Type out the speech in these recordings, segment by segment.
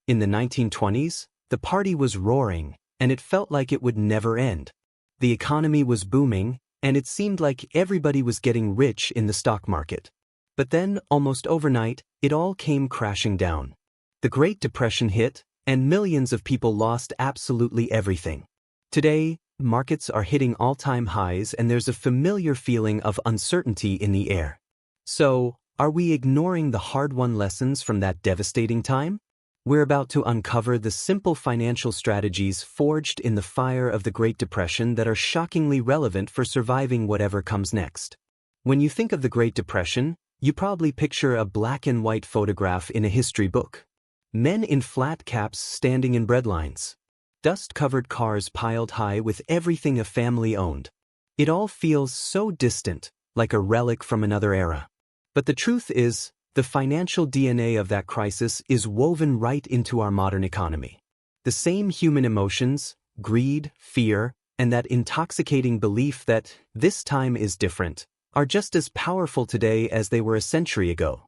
In the 1920s, the party was roaring, and it felt like it would never end. The economy was booming, and it seemed like everybody was getting rich in the stock market. But then, almost overnight, it all came crashing down. The Great Depression hit, and millions of people lost absolutely everything. Today, markets are hitting all-time highs and there's a familiar feeling of uncertainty in the air. So, are we ignoring the hard-won lessons from that devastating time? We're about to uncover the simple financial strategies forged in the fire of the Great Depression that are shockingly relevant for surviving whatever comes next. When you think of the Great Depression, you probably picture a black and white photograph in a history book. Men in flat caps standing in breadlines. Dust-covered cars piled high with everything a family owned. It all feels so distant, like a relic from another era. But the truth is, the financial DNA of that crisis is woven right into our modern economy. The same human emotions, greed, fear, and that intoxicating belief that this time is different, are just as powerful today as they were a century ago.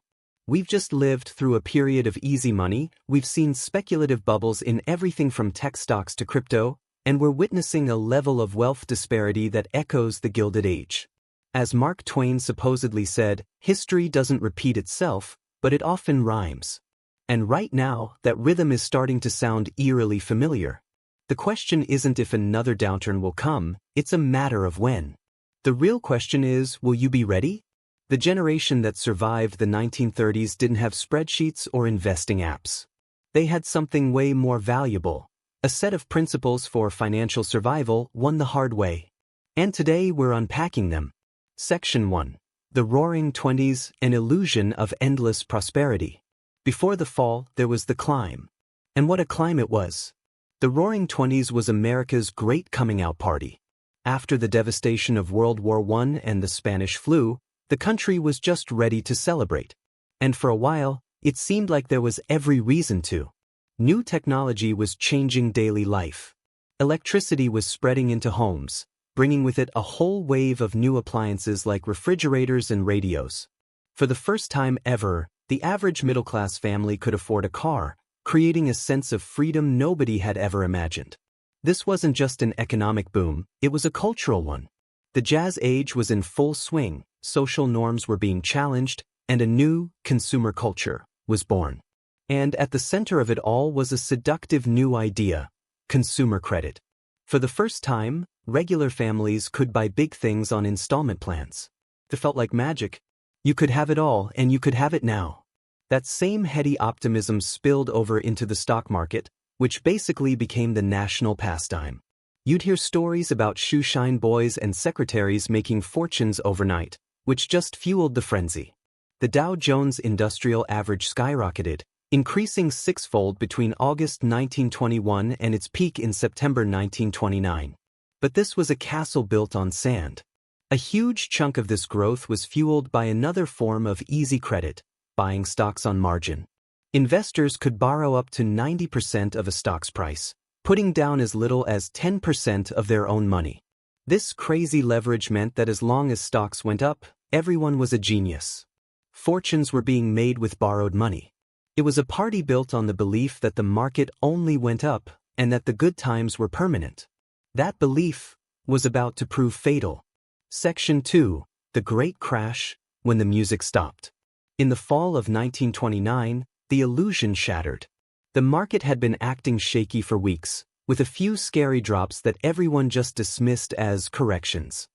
We've just lived through a period of easy money, we've seen speculative bubbles in everything from tech stocks to crypto, and we're witnessing a level of wealth disparity that echoes the Gilded Age. As Mark Twain supposedly said, history doesn't repeat itself, but it often rhymes. And right now, that rhythm is starting to sound eerily familiar. The question isn't if another downturn will come, it's a matter of when. The real question is, will you be ready? The generation that survived the 1930s didn't have spreadsheets or investing apps. They had something way more valuable, a set of principles for financial survival won the hard way. And today we're unpacking them. Section 1. The Roaring Twenties, an illusion of endless prosperity. Before the fall, there was the climb. And what a climb it was. The Roaring Twenties was America's great coming-out party. After the devastation of World War I and the Spanish flu, the country was just ready to celebrate. And for a while, it seemed like there was every reason to. New technology was changing daily life. Electricity was spreading into homes, bringing with it a whole wave of new appliances like refrigerators and radios. For the first time ever, the average middle-class family could afford a car, creating a sense of freedom nobody had ever imagined. This wasn't just an economic boom, it was a cultural one. The Jazz Age was in full swing. Social norms were being challenged, and a new consumer culture was born. And at the center of it all was a seductive new idea: consumer credit. For the first time, regular families could buy big things on installment plans. It felt like magic. You could have it all, and you could have it now. That same heady optimism spilled over into the stock market, which basically became the national pastime. You'd hear stories about shoeshine boys and secretaries making fortunes overnight, which just fueled the frenzy. The Dow Jones Industrial Average skyrocketed, increasing sixfold between August 1921 and its peak in September 1929. But this was a castle built on sand. A huge chunk of this growth was fueled by another form of easy credit, buying stocks on margin. Investors could borrow up to 90% of a stock's price, putting down as little as 10% of their own money. This crazy leverage meant that as long as stocks went up, everyone was a genius. Fortunes were being made with borrowed money. It was a party built on the belief that the market only went up and that the good times were permanent. That belief was about to prove fatal. Section 2. The Great Crash, when the music stopped. In the fall of 1929, the illusion shattered. The market had been acting shaky for weeks, with a few scary drops that everyone just dismissed as corrections.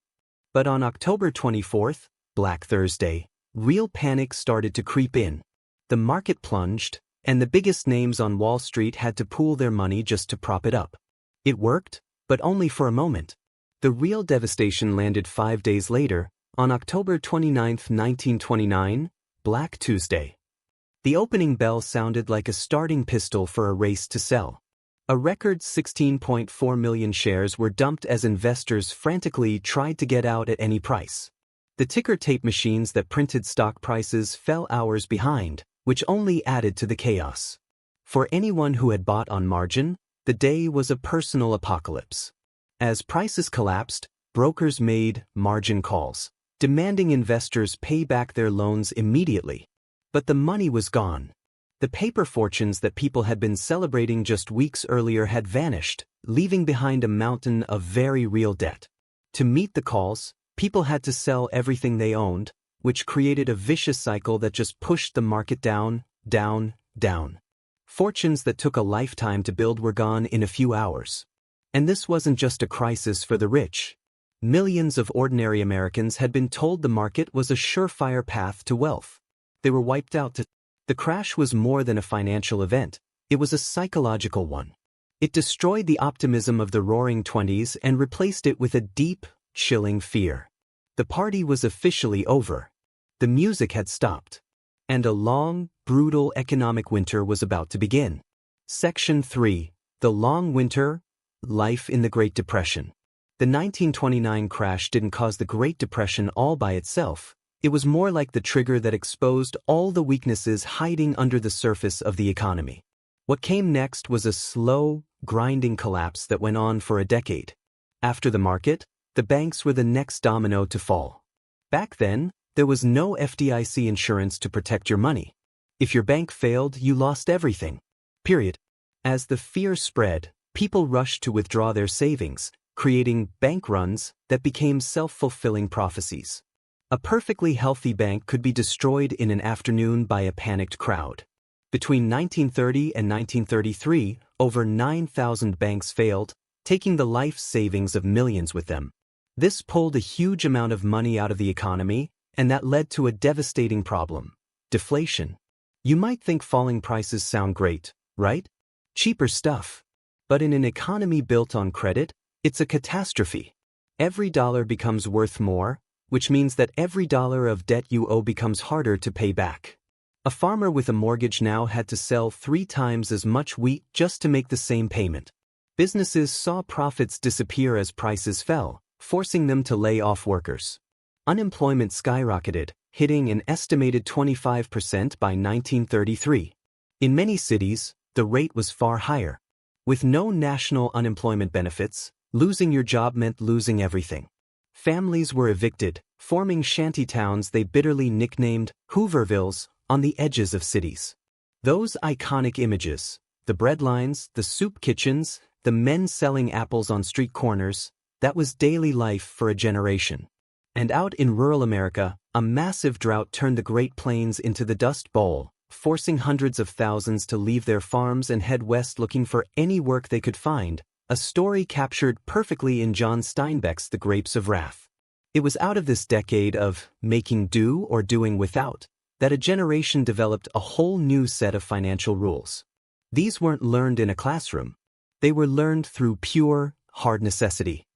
But on October 24th, Black Thursday, real panic started to creep in. The market plunged, and the biggest names on Wall Street had to pool their money just to prop it up. It worked, but only for a moment. The real devastation landed 5 days later, on October 29, 1929, Black Tuesday. The opening bell sounded like a starting pistol for a race to sell. A record 16.4 million shares were dumped as investors frantically tried to get out at any price. The ticker tape machines that printed stock prices fell hours behind, which only added to the chaos. For anyone who had bought on margin, the day was a personal apocalypse. As prices collapsed, brokers made margin calls, demanding investors pay back their loans immediately. But the money was gone. The paper fortunes that people had been celebrating just weeks earlier had vanished, leaving behind a mountain of very real debt. To meet the calls, people had to sell everything they owned, which created a vicious cycle that just pushed the market down, down, down. Fortunes that took a lifetime to build were gone in a few hours. And this wasn't just a crisis for the rich. Millions of ordinary Americans had been told the market was a surefire path to wealth. They were wiped out. The crash was more than a financial event, it was a psychological one. It destroyed the optimism of the Roaring '20s and replaced it with a deep, chilling fear. The party was officially over. The music had stopped. And a long, brutal economic winter was about to begin. Section 3. The Long Winter, Life in the Great Depression. The 1929 crash didn't cause the Great Depression all by itself. It was more like the trigger that exposed all the weaknesses hiding under the surface of the economy. What came next was a slow, grinding collapse that went on for a decade. After the market, the banks were the next domino to fall. Back then, there was no FDIC insurance to protect your money. If your bank failed, you lost everything. Period. As the fear spread, people rushed to withdraw their savings, creating bank runs that became self-fulfilling prophecies. A perfectly healthy bank could be destroyed in an afternoon by a panicked crowd. Between 1930 and 1933, over 9,000 banks failed, taking the life savings of millions with them. This pulled a huge amount of money out of the economy, and that led to a devastating problem: deflation. You might think falling prices sound great, right? Cheaper stuff. But in an economy built on credit, it's a catastrophe. Every dollar becomes worth more, which means that every dollar of debt you owe becomes harder to pay back. A farmer with a mortgage now had to sell 3 times as much wheat just to make the same payment. Businesses saw profits disappear as prices fell, forcing them to lay off workers. Unemployment skyrocketed, hitting an estimated 25% by 1933. In many cities, the rate was far higher. With no national unemployment benefits, losing your job meant losing everything. Families were evicted, forming shanty towns they bitterly nicknamed Hoovervilles on the edges of cities. Those iconic images, the bread lines, the soup kitchens, the men selling apples on street corners, that was daily life for a generation. And out in rural America, a massive drought turned the Great Plains into the Dust Bowl, forcing hundreds of thousands to leave their farms and head west looking for any work they could find, a story captured perfectly in John Steinbeck's The Grapes of Wrath. It was out of this decade of making do or doing without that a generation developed a whole new set of financial rules. These weren't learned in a classroom. They were learned through pure, hard necessity.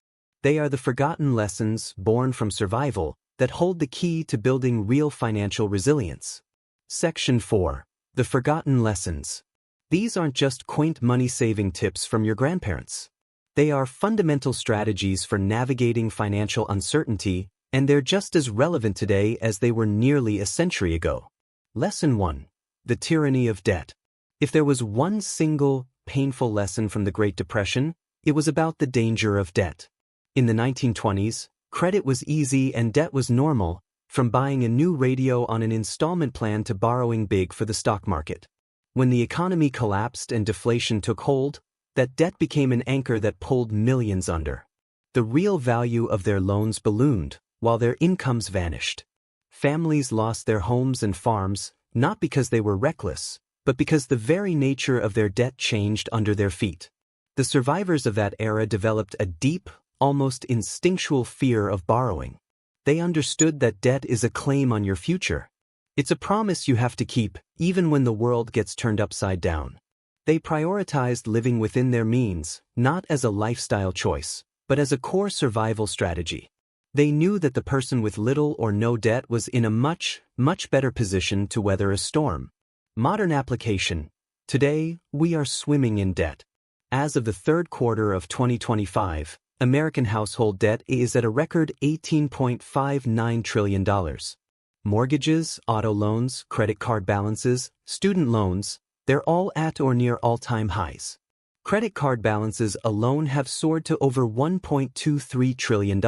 They are the forgotten lessons born from survival that hold the key to building real financial resilience. Section 4. The Forgotten Lessons. These aren't just quaint money-saving tips from your grandparents. They are fundamental strategies for navigating financial uncertainty, and they're just as relevant today as they were nearly a century ago. Lesson 1. The Tyranny of Debt. If there was one single, painful lesson from the Great Depression, it was about the danger of debt. In the 1920s, credit was easy and debt was normal, from buying a new radio on an installment plan to borrowing big for the stock market. When the economy collapsed and deflation took hold, that debt became an anchor that pulled millions under. The real value of their loans ballooned, while their incomes vanished. Families lost their homes and farms, not because they were reckless, but because the very nature of their debt changed under their feet. The survivors of that era developed a deep, almost instinctual fear of borrowing. They understood that debt is a claim on your future. It's a promise you have to keep, even when the world gets turned upside down. They prioritized living within their means, not as a lifestyle choice, but as a core survival strategy. They knew that the person with little or no debt was in a much, much better position to weather a storm. Modern application. Today, we are swimming in debt. As of the third quarter of 2025, American household debt is at a record $18.59 trillion. Mortgages, auto loans, credit card balances, student loans, they're all at or near all-time highs. Credit card balances alone have soared to over $1.23 trillion.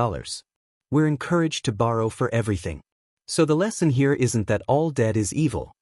We're encouraged to borrow for everything. So the lesson here isn't that all debt is evil.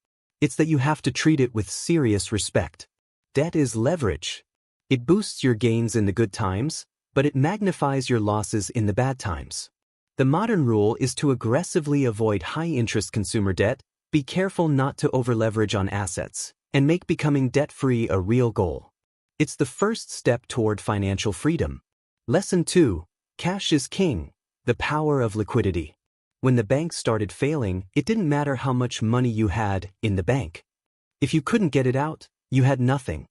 It's that you have to treat it with serious respect. Debt is leverage. It boosts your gains in the good times, but it magnifies your losses in the bad times. The modern rule is to aggressively avoid high-interest consumer debt, be careful not to over-leverage on assets, and make becoming debt-free a real goal. It's the first step toward financial freedom. Lesson 2. Cash is king. The power of liquidity. When the banks started failing, it didn't matter how much money you had in the bank. If you couldn't get it out, you had nothing.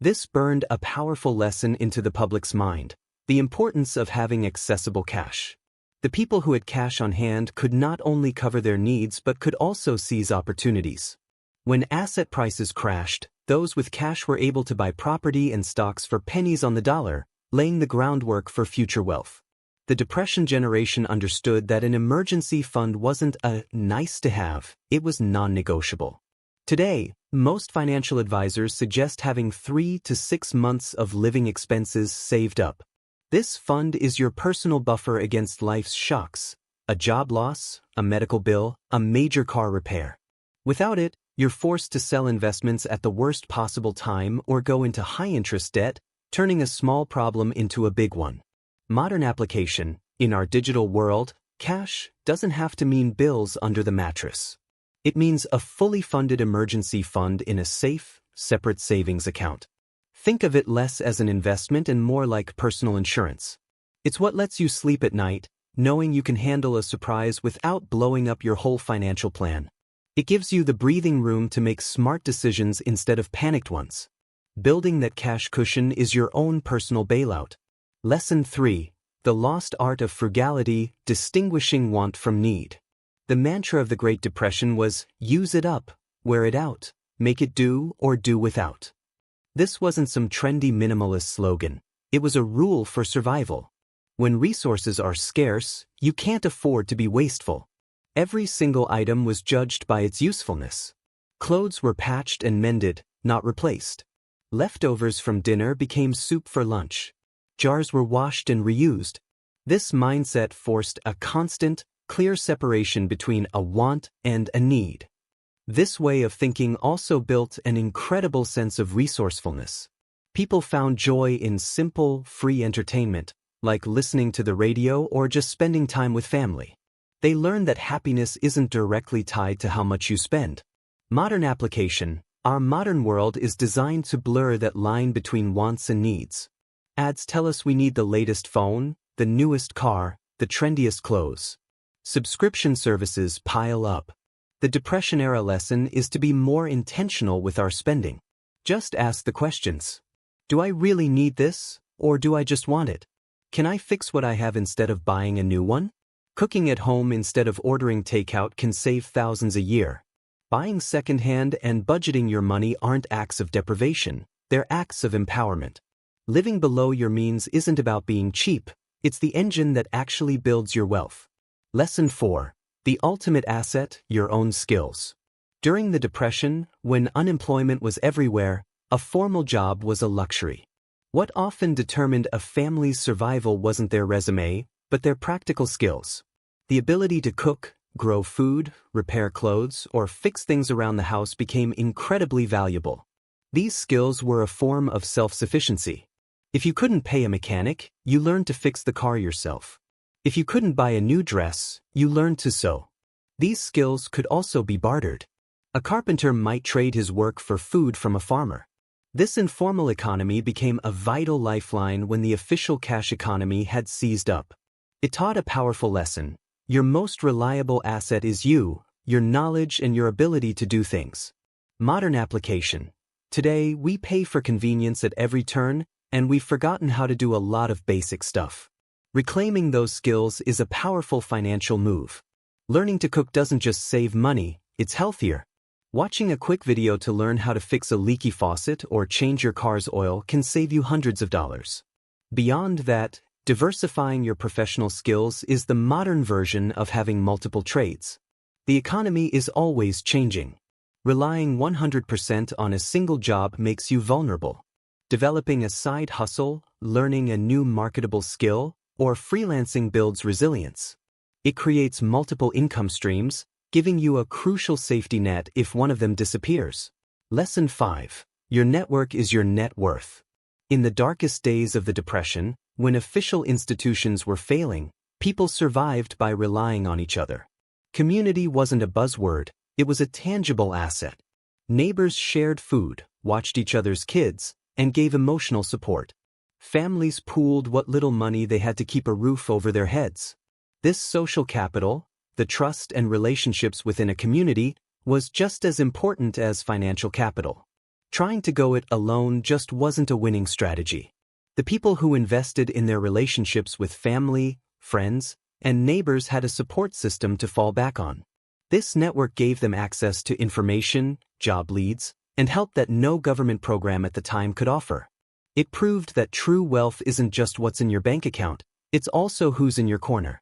This burned a powerful lesson into the public's mind: the importance of having accessible cash. The people who had cash on hand could not only cover their needs but could also seize opportunities. When asset prices crashed, those with cash were able to buy property and stocks for pennies on the dollar, laying the groundwork for future wealth. The Depression generation understood that an emergency fund wasn't a nice-to-have, it was non-negotiable. Today, most financial advisors suggest having 3 to 6 months of living expenses saved up. This fund is your personal buffer against life's shocks: a job loss, a medical bill, a major car repair. Without it, you're forced to sell investments at the worst possible time or go into high-interest debt, turning a small problem into a big one. Modern application: in our digital world, cash doesn't have to mean bills under the mattress. It means a fully funded emergency fund in a safe, separate savings account. Think of it less as an investment and more like personal insurance. It's what lets you sleep at night, knowing you can handle a surprise without blowing up your whole financial plan. It gives you the breathing room to make smart decisions instead of panicked ones. Building that cash cushion is your own personal bailout. Lesson 3. The lost art of frugality: distinguishing want from need. The mantra of the Great Depression was, use it up, wear it out, make it do or do without. This wasn't some trendy minimalist slogan. It was a rule for survival. When resources are scarce, you can't afford to be wasteful. Every single item was judged by its usefulness. Clothes were patched and mended, not replaced. Leftovers from dinner became soup for lunch. Jars were washed and reused. This mindset forced a constant, clear separation between a want and a need. This way of thinking also built an incredible sense of resourcefulness. People found joy in simple, free entertainment, like listening to the radio or just spending time with family. They learned that happiness isn't directly tied to how much you spend. Modern application: our modern world is designed to blur that line between wants and needs. Ads tell us we need the latest phone, the newest car, the trendiest clothes. Subscription services pile up. The Depression-era lesson is to be more intentional with our spending. Just ask the questions. Do I really need this, or do I just want it? Can I fix what I have instead of buying a new one? Cooking at home instead of ordering takeout can save thousands a year. Buying secondhand and budgeting your money aren't acts of deprivation, they're acts of empowerment. Living below your means isn't about being cheap, it's the engine that actually builds your wealth. Lesson 4. The ultimate asset: your own skills. During the Depression, when unemployment was everywhere, a formal job was a luxury. What often determined a family's survival wasn't their resume, but their practical skills. The ability to cook, grow food, repair clothes, or fix things around the house became incredibly valuable. These skills were a form of self-sufficiency. If you couldn't pay a mechanic, you learned to fix the car yourself. If you couldn't buy a new dress, you learned to sew. These skills could also be bartered. A carpenter might trade his work for food from a farmer. This informal economy became a vital lifeline when the official cash economy had seized up. It taught a powerful lesson: your most reliable asset is you, your knowledge and your ability to do things. Modern application: today we pay for convenience at every turn, and we've forgotten how to do a lot of basic stuff. Reclaiming those skills is a powerful financial move. Learning to cook doesn't just save money, it's healthier. Watching a quick video to learn how to fix a leaky faucet or change your car's oil can save you hundreds of dollars. Beyond that, diversifying your professional skills is the modern version of having multiple trades. The economy is always changing. Relying 100% on a single job makes you vulnerable. Developing a side hustle, learning a new marketable skill, or freelancing builds resilience. It creates multiple income streams, giving you a crucial safety net if one of them disappears. Lesson 5. Your network is your net worth. In the darkest days of the Depression, when official institutions were failing, people survived by relying on each other. Community wasn't a buzzword, it was a tangible asset. Neighbors shared food, watched each other's kids, and gave emotional support. Families pooled what little money they had to keep a roof over their heads. This social capital, the trust and relationships within a community, was just as important as financial capital. Trying to go it alone just wasn't a winning strategy. The people who invested in their relationships with family, friends, and neighbors had a support system to fall back on. This network gave them access to information, job leads, and help that no government program at the time could offer. It proved that true wealth isn't just what's in your bank account, it's also who's in your corner.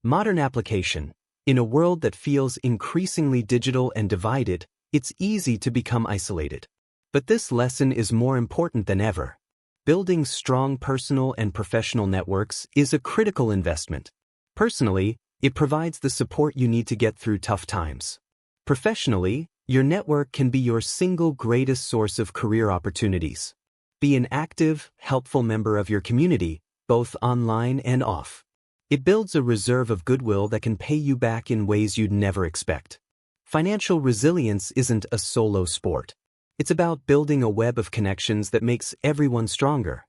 Modern application. In a world that feels increasingly digital and divided, it's easy to become isolated. But this lesson is more important than ever. Building strong personal and professional networks is a critical investment. Personally, it provides the support you need to get through tough times. Professionally, your network can be your single greatest source of career opportunities. Be an active, helpful member of your community, both online and off. It builds a reserve of goodwill that can pay you back in ways you'd never expect. Financial resilience isn't a solo sport. It's about building a web of connections that makes everyone stronger.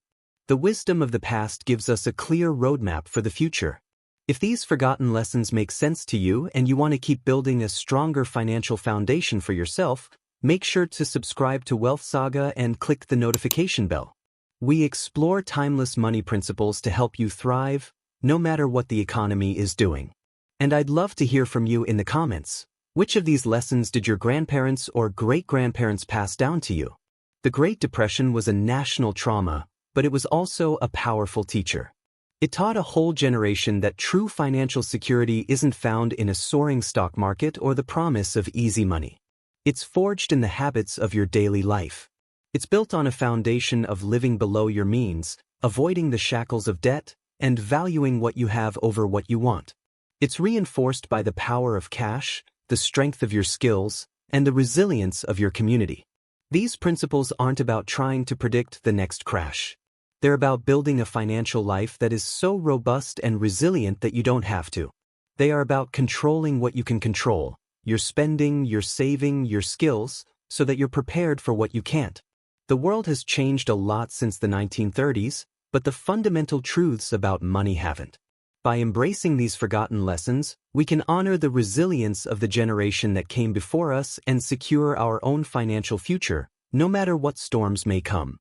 The wisdom of the past gives us a clear roadmap for the future. If these forgotten lessons make sense to you and you want to keep building a stronger financial foundation for yourself, make sure to subscribe to Wealth Saga and click the notification bell. We explore timeless money principles to help you thrive, no matter what the economy is doing. And I'd love to hear from you in the comments. Which of these lessons did your grandparents or great-grandparents pass down to you? The Great Depression was a national trauma, but it was also a powerful teacher. It taught a whole generation that true financial security isn't found in a soaring stock market or the promise of easy money. It's forged in the habits of your daily life. It's built on a foundation of living below your means, avoiding the shackles of debt, and valuing what you have over what you want. It's reinforced by the power of cash, the strength of your skills, and the resilience of your community. These principles aren't about trying to predict the next crash. They're about building a financial life that is so robust and resilient that you don't have to. They are about controlling what you can control, your spending, your saving, your skills, so that you're prepared for what you can't. The world has changed a lot since the 1930s, but the fundamental truths about money haven't. By embracing these forgotten lessons, we can honor the resilience of the generation that came before us and secure our own financial future, no matter what storms may come.